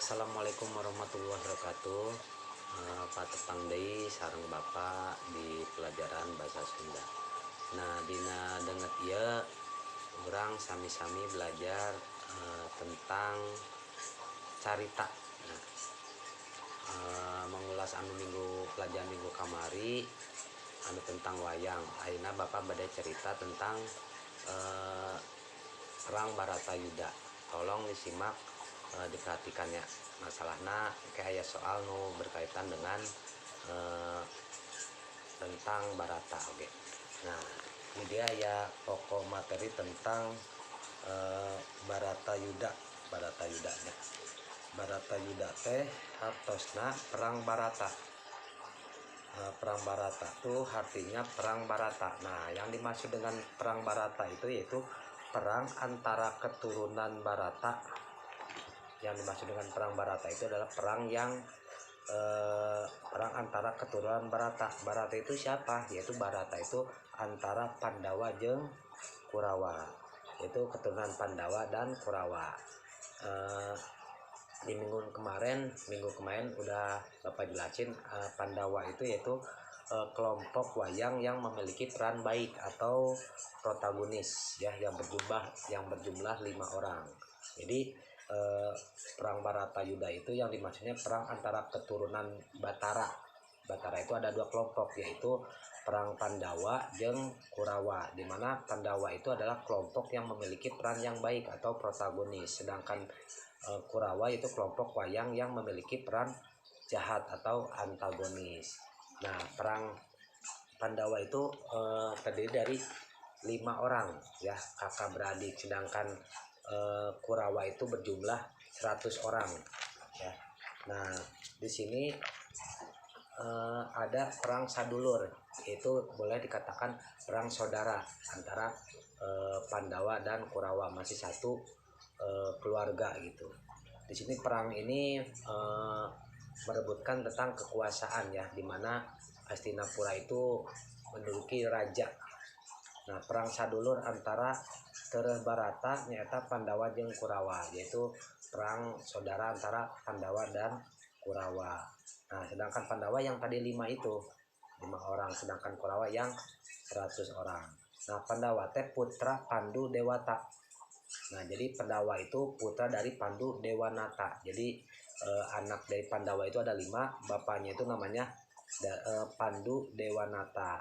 Assalamualaikum warahmatullahi wabarakatuh. Patepang deui sareng Bapak di pelajaran bahasa Sunda. Nah, dina denget ieu urang sami-sami belajar tentang carita. Nah, mengulas anu pelajaran minggu kamari anu tentang wayang. Ayeuna Bapak bade cerita tentang perang Baratayuda. Tolong disimak, diperhatikan ya. Masalahnya kayak soal nu berkaitan dengan tentang Barata. Oke. Nah, ini dia ya pokok materi tentang Baratayuda. Baratayudanya. Baratayuda teh hartosna perang Barata. Perang Barata itu artinya perang Barata. Nah, yang dimaksud dengan perang Barata itu yaitu perang antara keturunan Barata. Yang dimaksud dengan perang Barata itu adalah perang yang perang antara keturunan Barata. Barata itu siapa? Yaitu Barata itu antara Pandawa jeung Kurawa. Itu keturunan Pandawa dan Kurawa. Di minggu kemarin udah Bapak jelasin, Pandawa itu yaitu kelompok wayang yang memiliki peran baik atau protagonis ya, yang berjumlah 5 orang. Jadi perang Baratayuda itu yang dimaksudnya perang antara keturunan Batara. Batara itu ada 2 kelompok, yaitu perang Pandawa jeung Kurawa, di mana Pandawa itu adalah kelompok yang memiliki peran yang baik atau protagonis, sedangkan Kurawa itu kelompok wayang yang memiliki peran jahat atau antagonis. Nah, perang Pandawa itu terdiri dari 5 orang ya, kakak beradik, sedangkan Kurawa itu berjumlah 100 orang ya. Nah, di sini ada perang sadulur, itu boleh dikatakan perang saudara antara Pandawa dan Kurawa, masih satu keluarga gitu. Di sini perang ini merebutkan tentang kekuasaan ya, dimana Hastinapura itu menduduki raja. Nah, perang sadulur antara Tereh Barata nyata Pandawa jeung Kurawa, yaitu perang saudara antara Pandawa dan Kurawa. Nah, sedangkan Pandawa yang tadi 5 orang, sedangkan Kurawa yang 100 orang. Nah, Pandawa teh putra Pandu Dewata. Nah, jadi Pandawa itu putra dari Pandu Dewanata. Jadi anak dari Pandawa itu ada 5, bapaknya itu namanya Pandu Dewanata,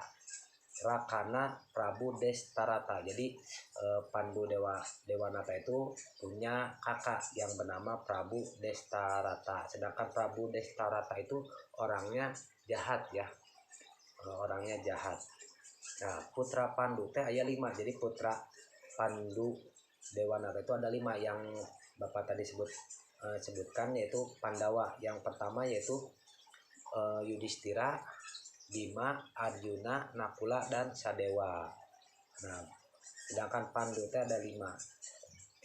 Rakana Prabu Destarata. Jadi Pandu Dewanata itu punya kakak yang bernama Prabu Destarata. Sedangkan Prabu Destarata itu orangnya jahat ya. Orangnya jahat. Nah, putra Pandu teh aya 5. Jadi putra Pandu Dewanata itu ada 5 yang Bapak tadi sebutkan, yaitu Pandawa. Yang pertama yaitu Yudhistira, Bima, Arjuna, Nakula, dan Sadewa. Nah, sedangkan Pandu itu ada 5.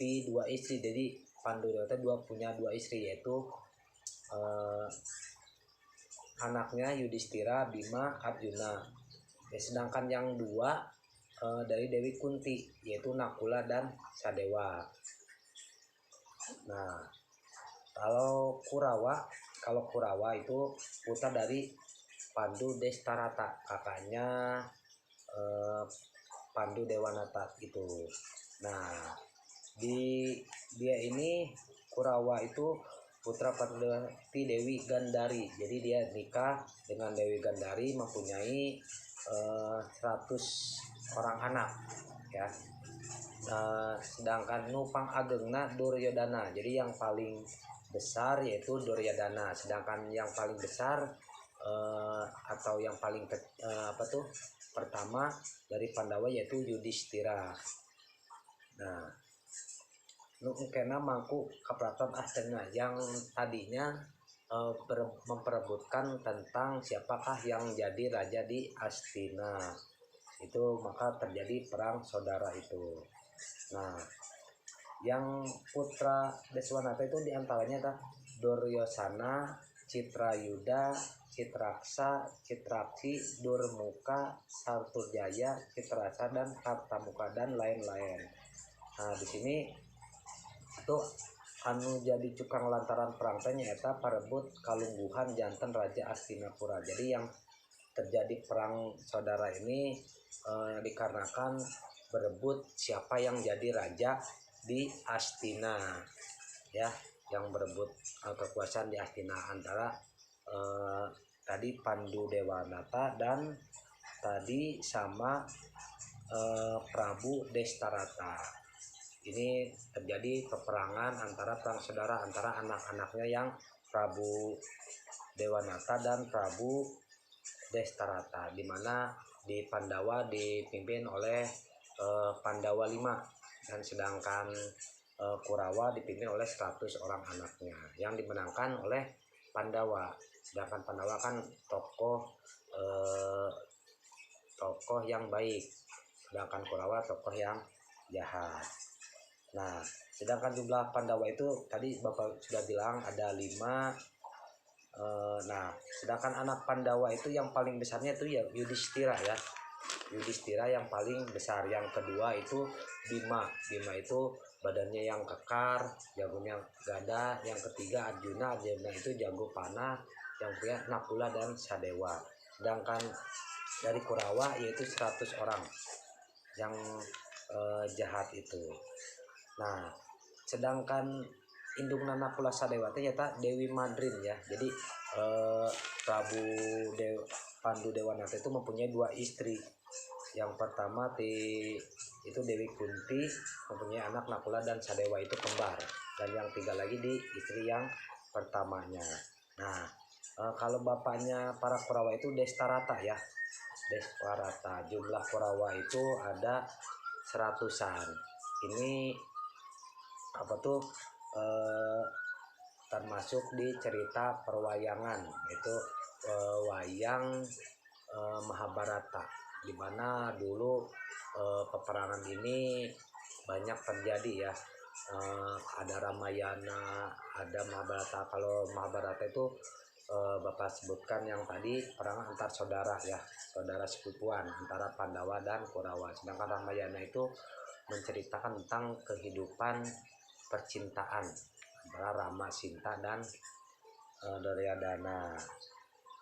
2 istri. Jadi Pandu itu punya 2 istri, yaitu anaknya Yudhistira, Bima, Arjuna. Sedangkan yang 2 dari Dewi Kunti, yaitu Nakula dan Sadewa. Nah, kalau Kurawa itu putra dari Pandu Destarata, kakaknya Pandu Dewanata itu. Nah, dia ini Kurawa itu putra Pati Dewi Gandari. Jadi dia nikah dengan Dewi Gandari, mempunyai 100 orang anak ya. Sedangkan Nupang Agengna Duryodana. Jadi yang paling besar yaitu Duryodana, sedangkan yang paling besar atau yang paling pertama dari Pandawa yaitu Yudhistira. Nah, kena mangku kapraton Astina yang tadinya memperebutkan tentang siapakah yang jadi raja di Astina. Itu maka terjadi perang saudara itu. Nah, yang putra Deswanata itu diantaranya Duryosana, Citrayuda, Citraksa, Citraksi, Durmuka, Sarturjaya, Citrasa, dan Kartamuka, dan lain-lain. Nah, di sini itu anu jadi cukang lantaran perang teh nyaeta parebut kalungguhan janten Raja Astinapura. Jadi yang terjadi perang saudara ini dikarenakan berebut siapa yang jadi raja di Astina, ya, yang berebut kekuasaan di Astina antara tadi Pandu Dewanata dan tadi sama Prabu Destarata. Ini terjadi peperangan antara perang saudara antara anak-anaknya yang Prabu Dewanata dan Prabu Destarata, di mana di Pandawa dipimpin oleh Pandawa 5 dan sedangkan Kurawa dipimpin oleh 100 orang anaknya yang dimenangkan oleh Pandawa. Sedangkan Pandawa kan tokoh yang baik, sedangkan Kurawa tokoh yang jahat. Nah, sedangkan jumlah Pandawa itu tadi Bapak sudah bilang ada 5. Nah, sedangkan anak Pandawa itu yang paling besarnya itu ya Yudhistira ya. Yudhistira yang paling besar. Yang kedua itu Bima. Bima itu badannya yang kekar, jagonya gada. Yang ketiga Arjuna. Arjuna itu jago panah. Yang ketiga Nakula dan Sadewa. Sedangkan dari Kurawa yaitu 100 orang yang jahat itu. Nah, sedangkan indungna Nakula Sadewa ternyata Dewi Madrin ya. Jadi Pandu Dewanata itu mempunyai 2 istri. Yang pertama itu Dewi Kunti, mempunyai anak Nakula dan Sadewa itu kembar. Dan yang 3 lagi di istri yang pertamanya. Nah, kalau bapaknya para Kurawa itu Destarata ya. Destarata. Jumlah Kurawa itu ada 100-an. Ini apa tuh termasuk di cerita perwayangan, itu wayang Mahabharata, di mana dulu peperangan ini banyak terjadi ya. Ada Ramayana, ada Mahabharata. Kalau Mahabharata itu Bapak sebutkan yang tadi perang antar saudara ya, saudara sepupuan antara Pandawa dan Kurawa. Sedangkan Ramayana itu menceritakan tentang kehidupan percintaan antara Rama, Sinta dan Duryodhana.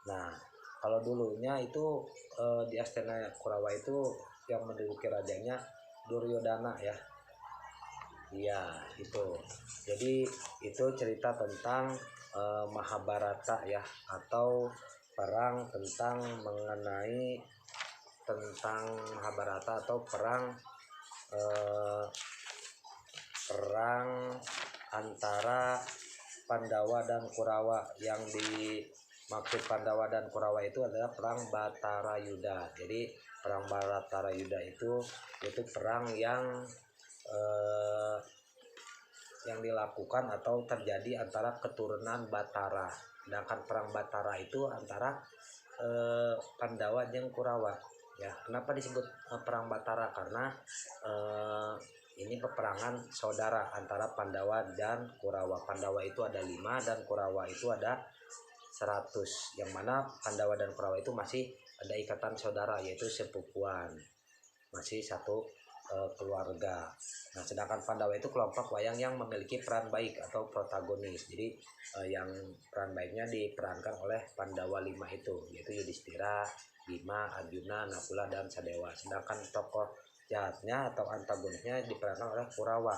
Nah, kalau dulunya itu di Astana Kurawa itu yang menduduki rajanya Duryodhana ya. Iya, itu. Jadi itu cerita tentang Mahabharata ya, atau perang mengenai tentang Mahabharata atau perang antara Pandawa dan Kurawa. Yang dimaksud Pandawa dan Kurawa itu adalah perang Batarayuda. Jadi perang Batarayuda itu perang yang dilakukan atau terjadi antara keturunan Batara. Sedangkan perang Batara itu antara Pandawa dan Kurawa ya. Kenapa disebut perang Batara? Karena ini peperangan saudara antara Pandawa dan Kurawa. Pandawa itu ada 5 dan Kurawa itu ada 100. Yang mana Pandawa dan Kurawa itu masih ada ikatan saudara, yaitu sepupuan, masih satu keluarga. Nah, sedangkan Pandawa itu kelompok wayang yang memiliki peran baik atau protagonis. Jadi yang peran baiknya diperankan oleh Pandawa 5 itu, yaitu Yudhistira, Bima, Arjuna, Nakula dan Sadewa. Sedangkan tokoh jahatnya atau antagonisnya diperankan oleh Kurawa.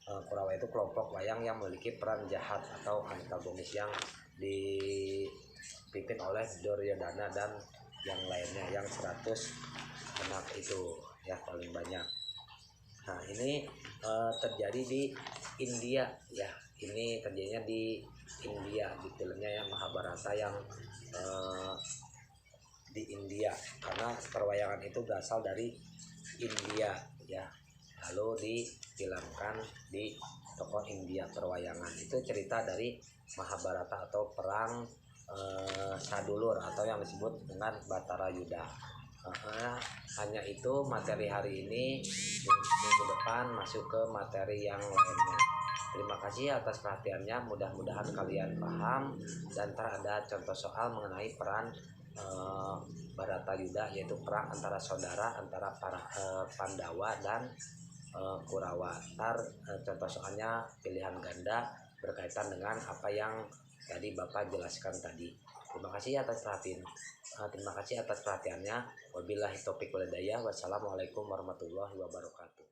Kurawa itu kelompok wayang yang memiliki peran jahat atau antagonis yang dipimpin oleh Duryodhana dan yang lainnya, yang 100 anak itu ya, paling banyak. Nah, ini terjadi di India ya. Ini terjadinya di India, di filmnya yang Mahabharata yang di India, karena perwayangan itu berasal dari India ya, lalu difilmkan di tokoh India perwayangan. Itu cerita dari Mahabharata atau perang Sadulur atau yang disebut dengan Batarayuda. Hanya itu materi hari ini. Minggu depan masuk ke materi yang lainnya. Terima kasih atas perhatiannya. Mudah-mudahan kalian paham dan ada contoh soal mengenai peran Baratayuda, yaitu perang antara saudara antara para Pandawa dan Kurawa. Contoh soalnya pilihan ganda berkaitan dengan apa yang tadi Bapak jelaskan tadi. Terima kasih atas perhatiannya. Wabillahi taufiq wal hidayah. Wassalamualaikum warahmatullahi wabarakatuh.